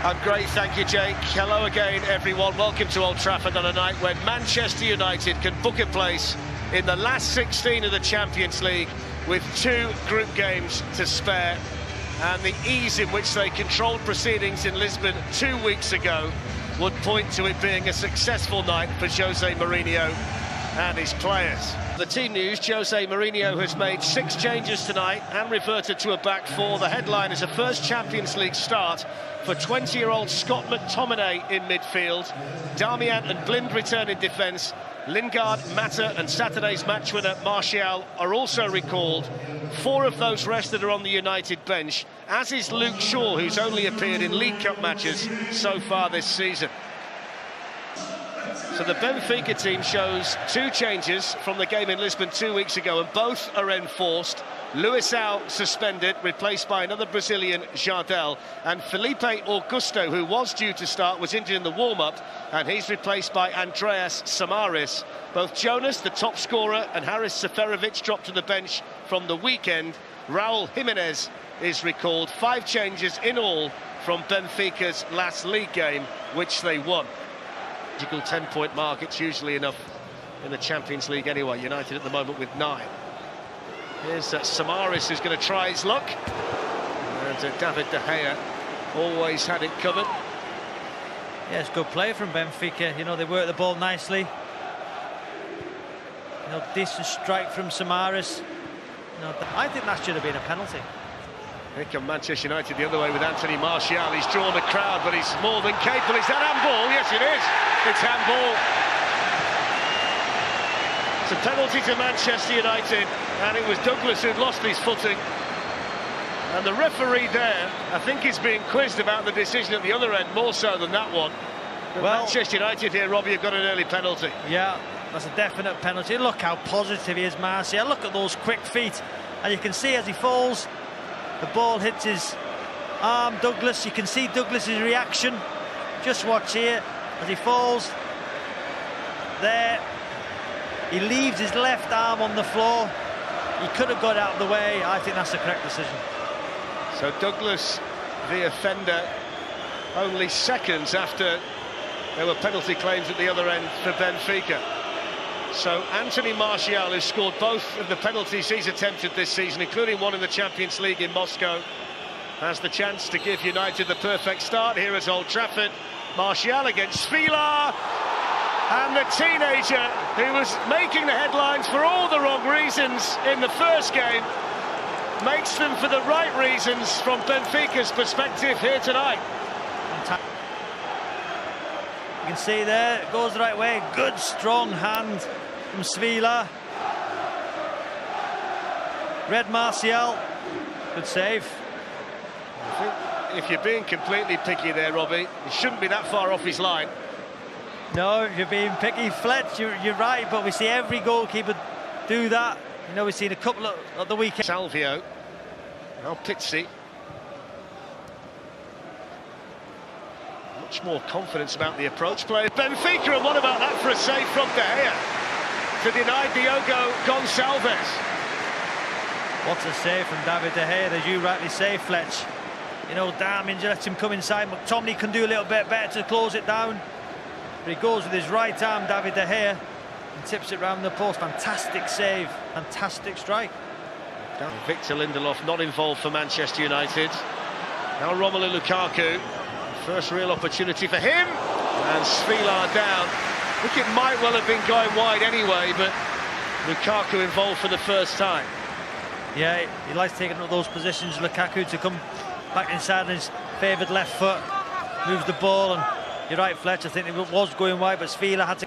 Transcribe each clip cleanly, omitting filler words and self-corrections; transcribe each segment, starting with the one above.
I'm great, thank you, Jake. Hello again, everyone. Welcome to Old Trafford on a night when Manchester United can book a place in the last 16 of the Champions League with 2 group games to spare. And the ease in which they controlled proceedings in Lisbon 2 weeks ago would point to it being a successful night for Jose Mourinho and his players. The team news: Jose Mourinho has made 6 changes tonight and reverted to a back 4. The headline is a first Champions League start for 20-year-old Scott McTominay in midfield. Darmian and Blind return in defence. Lingard, Mata and Saturday's match winner Martial are also recalled. 4 of those rested are on the United bench, as is Luke Shaw, who's only appeared in League Cup matches so far this season. So the Benfica team shows 2 changes from the game in Lisbon 2 weeks ago, and both are enforced. Luisao suspended, replaced by another Brazilian, Jardel, and Felipe Augusto, who was due to start, was injured in the warm-up, and he's replaced by Andreas Samaris. Both Jonas, the top scorer, and Haris Seferovic dropped to the bench from the weekend. Raul Jimenez is recalled. 5 changes in all from Benfica's last league game, which they won. 10-point mark, it's usually enough in the Champions League anyway. United at the moment with 9. Here's Samaris, who's going to try his luck. And David De Gea always had it covered. Yeah, it's good play from Benfica. You know, they work the ball nicely. You know, decent strike from Samaris. You know, I think that should have been a penalty. Here come Manchester United the other way with Anthony Martial. He's drawn the crowd, but he's more than capable. Is that handball? Yes, it is. It's handball. It's a penalty to Manchester United, and it was Douglas who'd lost his footing. And the referee there, I think, is being quizzed about the decision at the other end, more so than that one. But well, Manchester United here, Robbie, have got an early penalty. Yeah, that's a definite penalty. Look how positive he is, Martial. Look at those quick feet. And you can see as he falls, the ball hits his arm, Douglas. You can see Douglas's reaction. Just watch here as he falls. There. He leaves his left arm on the floor. He could have got out of the way. I think that's the correct decision. So Douglas, the offender, only seconds after there were penalty claims at the other end for Benfica. So Anthony Martial, who scored both of the penalties he's attempted this season, including one in the Champions League in Moscow, has the chance to give United the perfect start here at Old Trafford. Martial against Villa. And the teenager who was making the headlines for all the wrong reasons in the first game makes them for the right reasons from Benfica's perspective here tonight. You can see there, it goes the right way. Good strong hand from Svila. Red Martial, good save. I think if you're being completely picky there, Robbie, it shouldn't be that far off his line. No, if you're being picky, Fletch, you're right, but we see every goalkeeper do that. You know, we've seen a couple at the weekend. Salvio, now Pizzi. Much more confidence about the approach play. Benfica, and what about that for a save from De Gea to deny Diogo Gonçalves. What a save from David De Gea, as you rightly say, Fletch. You know, Darmian lets him come inside. McTominay can do a little bit better to close it down. But he goes with his right arm, David De Gea, and tips it round the post. Fantastic save, fantastic strike. Victor Lindelof not involved for Manchester United. Now Romelu Lukaku, first real opportunity for him, and Svila down. I think it might well have been going wide anyway, but Lukaku involved for the first time. Yeah, he likes taking up those positions, Lukaku, to come back inside on his favoured left foot, moves the ball, and you're right, Fletch, I think it was going wide, but Svila had to...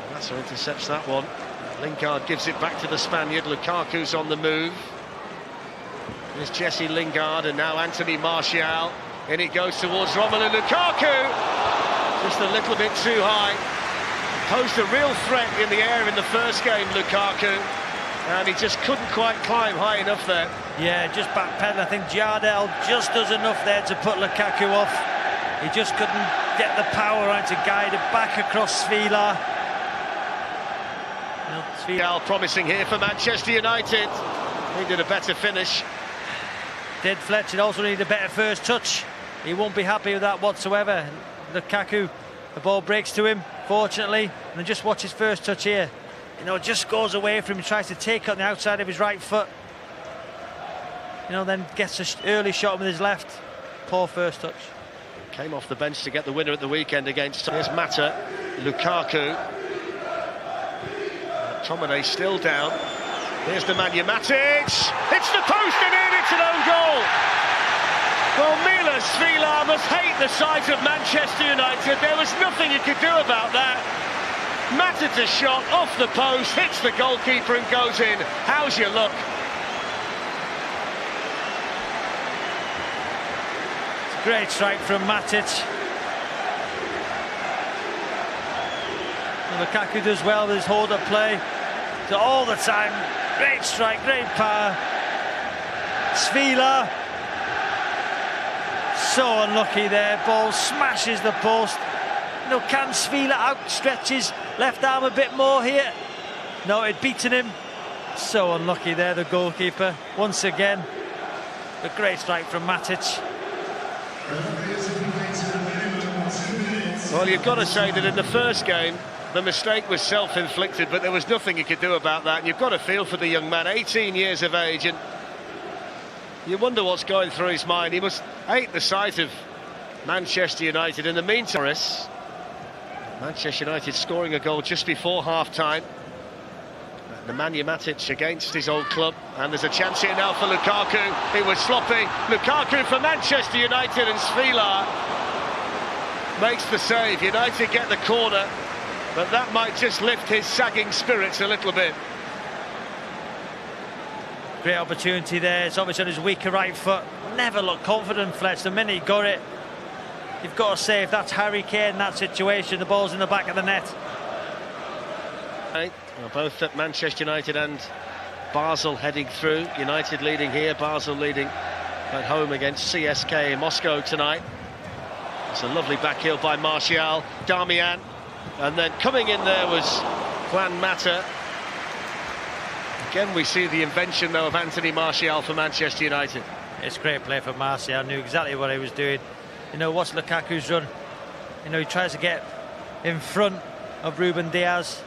That's who intercepts that one. Lingard gives it back to the Spaniard. Lukaku's on the move. There's Jesse Lingard, and now Anthony Martial. In it goes towards Romelu Lukaku. Just a little bit too high. Posed a real threat in the air in the first game, Lukaku. And he just couldn't quite climb high enough there. Yeah, just backpedal. I think Jardel just does enough there to put Lukaku off. He just couldn't get the power on to guide it back across Svila. Svila promising here for Manchester United. He did a better finish. Did Fletcher also need a better first touch? He won't be happy with that whatsoever. Lukaku, the ball breaks to him, fortunately, and then just watch his first touch here. You know, just goes away from him, tries to take on the outside of his right foot. You know, then gets an early shot with his left. Poor first touch. Came off the bench to get the winner at the weekend against... Here's Mata, Lukaku. Tomine still down. Here's Nemanja Matic. It's the post and in, it's an own goal. Well, Milos Svilar must hate the sight of Manchester United. There was nothing you could do about that. Matic's shot off the post, hits the goalkeeper and goes in. How's your luck? Great strike from Matic. And Lukaku does well with his hold-up play. So all the time, great strike, great power. Svilar, so unlucky there. Ball smashes the post. You know, can Svilar outstretch his left arm a bit more here? No, it'd beaten him. So unlucky there, the goalkeeper. Once again, a great strike from Matic. Well, you've got to say that in the first game, the mistake was self-inflicted, but there was nothing you could do about that. And you've got to feel for the young man, 18 years of age, and you wonder what's going through his mind. He must hate the sight of Manchester United. In the meantime, Manchester United scoring a goal just before half-time. Nemanja Matic against his old club, and there's a chance here now for Lukaku. It was sloppy. Lukaku for Manchester United, and Svilar makes the save. United get the corner, but that might just lift his sagging spirits a little bit. Great opportunity there. It's obviously on his weaker right foot. Never looked confident, Fletch. The minute he got it, you've got to say, if that's Harry Kane in that situation, the ball's in the back of the net. Well, both at Manchester United and Basel heading through. United leading here, Basel leading at home against CSK in Moscow tonight. It's a lovely back heel by Martial, Darmian, and then coming in there was Juan Mata. Again, we see the invention, though, of Anthony Martial for Manchester United. It's great play for Martial. Knew exactly what he was doing. You know, what's Lukaku's run? You know, he tries to get in front of Ruben Diaz.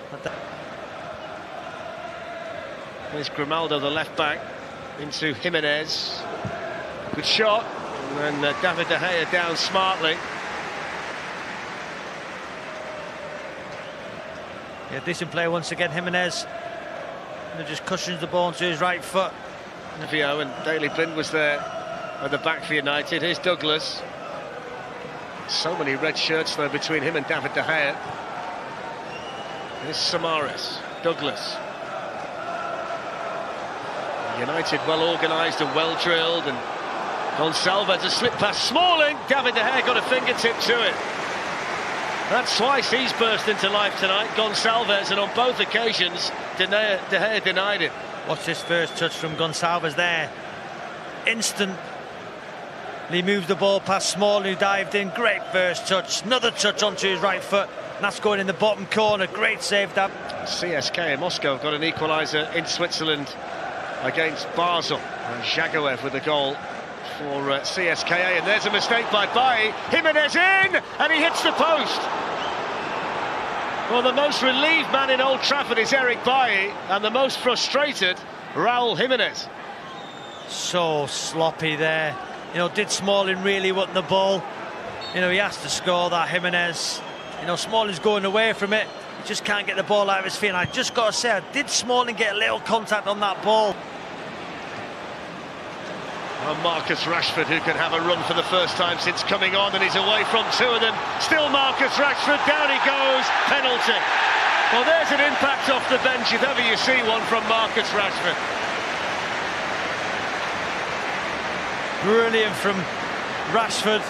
There's Grimaldo, the left back, into Jimenez. Good shot. And then David De Gea down smartly. Yeah, decent play once again, Jimenez. And just cushions the ball onto his right foot. Vio and Daley Blind was there at the back for United. Here's Douglas. So many red shirts though between him and David De Gea. Here's Samaras, Douglas. United well organised and well drilled, and Gonçalves a slip past Smalling. David De Gea got a fingertip to it. That's twice he's burst into life tonight, Gonçalves, and on both occasions De Gea denied it. Watch this first touch from Gonçalves there. Instantly moved the ball past Smalling, who dived in. Great first touch. Another touch onto his right foot. And that's going in the bottom corner. Great save, Dan. CSK in Moscow have got an equaliser in Switzerland against Basel. And Jagoev with a goal for CSKA. And there's a mistake by Bailly. Jimenez in, and he hits the post. Well, the most relieved man in Old Trafford is Eric Bailly, and the most frustrated, Raúl Jimenez. So sloppy there. You know, did Smalling really want the ball? You know, he has to score that, Jimenez. You know, Smalling's going away from it. He just can't get the ball out of his feet. And I just got to say, did Smalling get a little contact on that ball? And Marcus Rashford, who can have a run for the first time since coming on, and he's away from two of them. Still Marcus Rashford, down he goes, penalty. Well, there's an impact off the bench if ever you see one from Marcus Rashford. Brilliant from Rashford.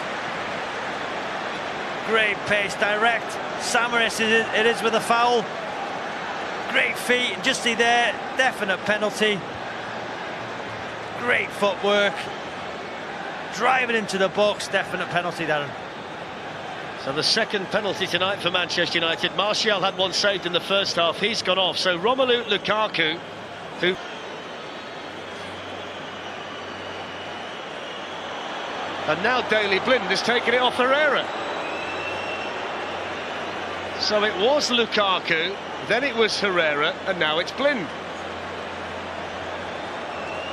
Great pace, direct. Samaras it is with a foul. Great feet, just see there, definite penalty. Great footwork. Driving into the box, definite penalty, Darren. So the second penalty tonight for Manchester United. Martial had one saved in the first half, he's gone off. So Romelu Lukaku, who... And now Daley Blind has taken it off Herrera. So it was Lukaku, then it was Herrera, and now it's Blind.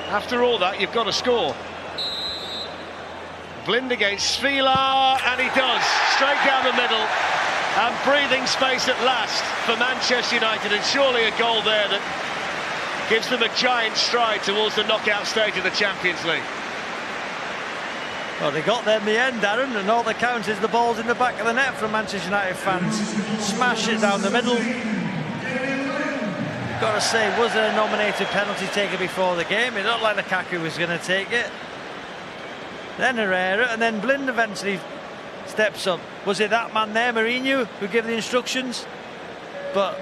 After all that, you've got to score. Blind against Svila, and he does, straight down the middle, and breathing space at last for Manchester United, and surely a goal there that gives them a giant stride towards the knockout stage of the Champions League. Well, they got there in the end, Darren, and all that counts is the ball's in the back of the net from Manchester United fans. Smash it down the middle. Got to say, was there a nominated penalty taken before the game? It looked like Lukaku was going to take it. Then Herrera, and then Blind eventually steps up. Was it that man there, Mourinho, who gave the instructions? But